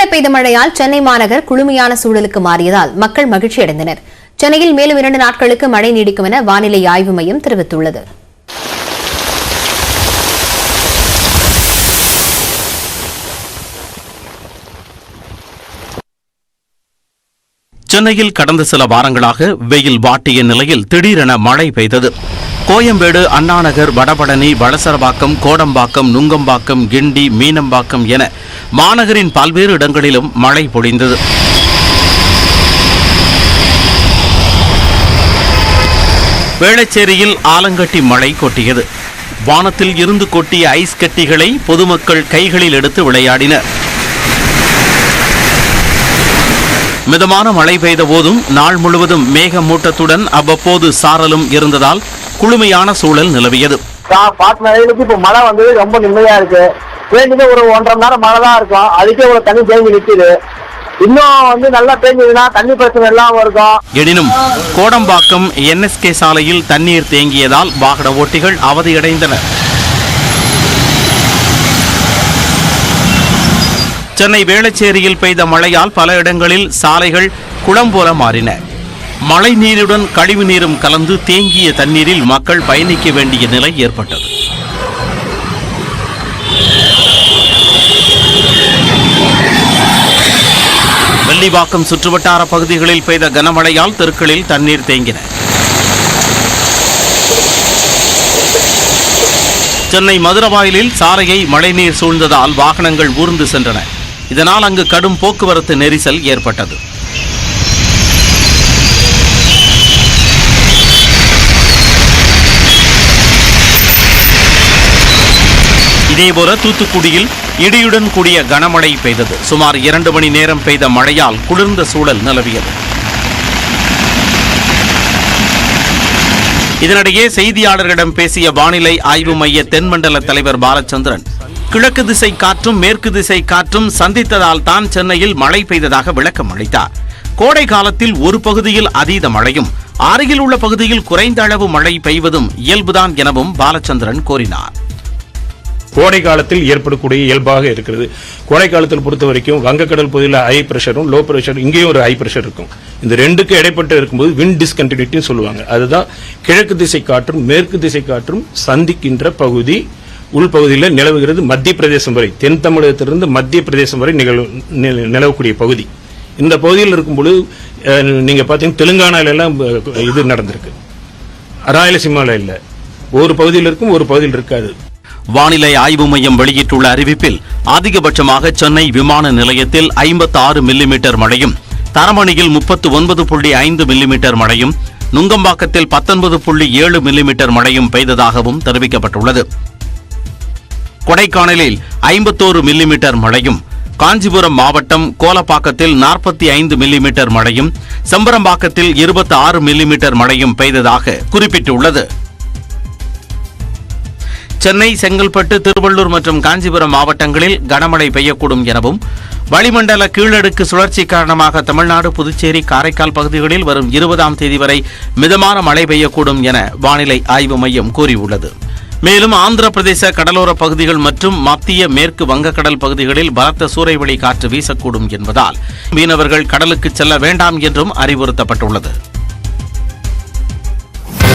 திடீரென பெய்த மழையால் சென்னை மாநகர் குளுமையான சூழலுக்கு மாறியதால் மக்கள் மகிழ்ச்சியடைந்தனர். சென்னையில் மேலும் 2 நாட்களுக்கு மழை நீடிக்கும் என வானிலை ஆய்வு மையம் தெரிவித்துள்ளது. சென்னையில் கடந்த சில வாரங்களாக வெயில் வாட்டிய நிலையில் திடீரென மழை பெய்தது. கோயம்பேடு, அண்ணாநகர், வடபழனி, வளசரவாக்கம், கோடம்பாக்கம், நுங்கம்பாக்கம், கிண்டி, மீனம்பாக்கம் என மாநகரின் பல்வேறு இடங்களிலும் மழை பொழிந்தது. வேளச்சேரியில் ஆலங்கட்டி மழை கொட்டியது. வானத்தில் இருந்து கொட்டிய ஐஸ் கட்டிகளை பொதுமக்கள் கைகளில் எடுத்து விளையாடினர். மிதமான மழை பெய்த போதும் நாள் முழுவதும் மேகமூட்டத்துடன் அவ்வப்போது சாரலும் இருந்ததால் குளுமையான சூழல் நிலவியது. இப்ப மழை வந்தது ரொம்ப நிம்மதியா இருக்கு. வேண்டியது ஒரு 1.5 மணி நேரம் மழை தான் இருக்கும். அதுக்கே ஒரு தண்ணி தேங்கி நிற்குது. இன்னும் நல்லா பெய்ஞ்சதுன்னா தண்ணி பிரச்சனை எல்லாம் இருக்கும். எனினும் கோடம்பாக்கம் NSK சாலையில் தண்ணீர் தேங்கியதால் வாகன ஓட்டிகள் அவதியடைந்தனர். சென்னை வேளச்சேரியில் பெய்த மழையால் பல இடங்களில் சாலைகள் குளம் போல மாறின. மழை நீருடன் கழிவு நீரும் கலந்து தேங்கிய தண்ணீரில் மக்கள் பயணிக்க வேண்டிய நிலை ஏற்பட்டது. வெள்ளிவாக்கம் சுற்றுவட்டார பகுதிகளில் பெய்த கனமழையால் தெருக்களில் தண்ணீர் தேங்கின. சென்னை மதுரவாயிலில் சாலையை மழைநீர் சூழ்ந்ததால் வாகனங்கள் ஊர்ந்து சென்றன. இதனால் அங்கு கடும் போக்குவரத்து நெரிசல் ஏற்பட்டது. இதேபோல தூத்துக்குடியில் இடியுடன் கூடிய கனமழை பெய்தது. சுமார் 2 மணி நேரம் பெய்த மழையால் குளிர்ந்த சூழல் நிலவியது. இதனிடையே செய்தியாளர்களிடம் பேசிய வானிலை ஆய்வு மைய தென்மண்டல தலைவர் பாலச்சந்திரன், கிழக்கு திசை காற்றும் மேற்கு திசை காற்றும் சந்தித்ததால் தான் சென்னையில் மழை பெய்ததாக விளக்கம் அளித்தார். கோடை காலத்தில் ஒரு பகுதியில் அதீத மழையும் அருகில் உள்ள பகுதியில் குறைந்த அளவு மழை பெய்வதும் இயல்புதான் எனவும் பாலச்சந்திரன் கூறினார். கோடை காலத்தில் ஏற்படக்கூடிய இயல்பாக இருக்கிறது. கோடை காலத்தில் பொறுத்த வரைக்கும் வங்கக்கடல் பகுதியில் ஹை பிரஷரும் லோ பிரஷரும் இங்கேயும் ஒரு ஹை பிரஷர் இருக்கும். இந்த ரெண்டுக்கு இடைப்பட்டு இருக்கும்போது விண்ட் டிஸ்கண்டினியூட்டின்னு சொல்லுவாங்க. அதுதான் கிழக்கு திசை காற்றும் மேற்கு திசை காற்றும் சந்திக்கின்ற பகுதி உள்பகுதியில் நிலவுகிறது. மத்திய பிரதேசம் வரை, தென் தமிழகத்திலிருந்து மத்திய பிரதேசம் வரை நிலவக்கூடிய பகுதி. இந்த பகுதியில் இருக்கும்போது நீங்க பாத்தீங்கன்னா தெலுங்கானால எல்லாம் இது நடந்திருக்கு. ராயலசீமால இல்ல, ஒரு பகுதியில் இருக்கும் ஒரு பகுதியில் இருக்காது. வானிலை ஆய்வு மையம் வெளியிட்டுள்ள அறிவிப்பில் அதிகபட்சமாக சென்னை விமான நிலையத்தில் 56 மில்லிமீட்டர் மழையும், தரமணியில் 39.5 மில்லிமீட்டர் மழையும், நுங்கம்பாக்கத்தில் 19.7 மில்லிமீட்டர் மழையும் பெய்ததாகவும் தெரிவிக்கப்பட்டுள்ளது. கொடைக்கானலில் 51 மில்லிமீட்டர் மழையும், காஞ்சிபுரம் மாவட்டம் கோலப்பாக்கத்தில் 45 மில்லிமீட்டர் மழையும், செம்பரம்பாக்கத்தில் 26 மில்லிமீட்டர் மழையும் பெய்ததாக குறிப்பிட்டுள்ளது. சென்னை, செங்கல்பட்டு, திருவள்ளூர் மற்றும் காஞ்சிபுரம் மாவட்டங்களில் கனமழை பெய்யக்கூடும் எனவும், வளிமண்டல கீழடுக்கு சுழற்சி காரணமாக தமிழ்நாடு, புதுச்சேரி, காரைக்கால் பகுதிகளில் வரும் 20ஆம் தேதி வரை மிதமான மழை பெய்யக்கூடும் என வானிலை ஆய்வு மையம் கூறியுள்ளது. மேலும் ஆந்திர பிரதேச கடலோர பகுதிகள் மற்றும் மத்திய மேற்கு வங்கக்கடல் பகுதிகளில் பலத்த சூறைவளி காற்று வீசக்கூடும் என்பதால் மீனவர்கள் கடலுக்கு செல்ல வேண்டாம் என்றும் அறிவுறுத்தப்பட்டுள்ளது.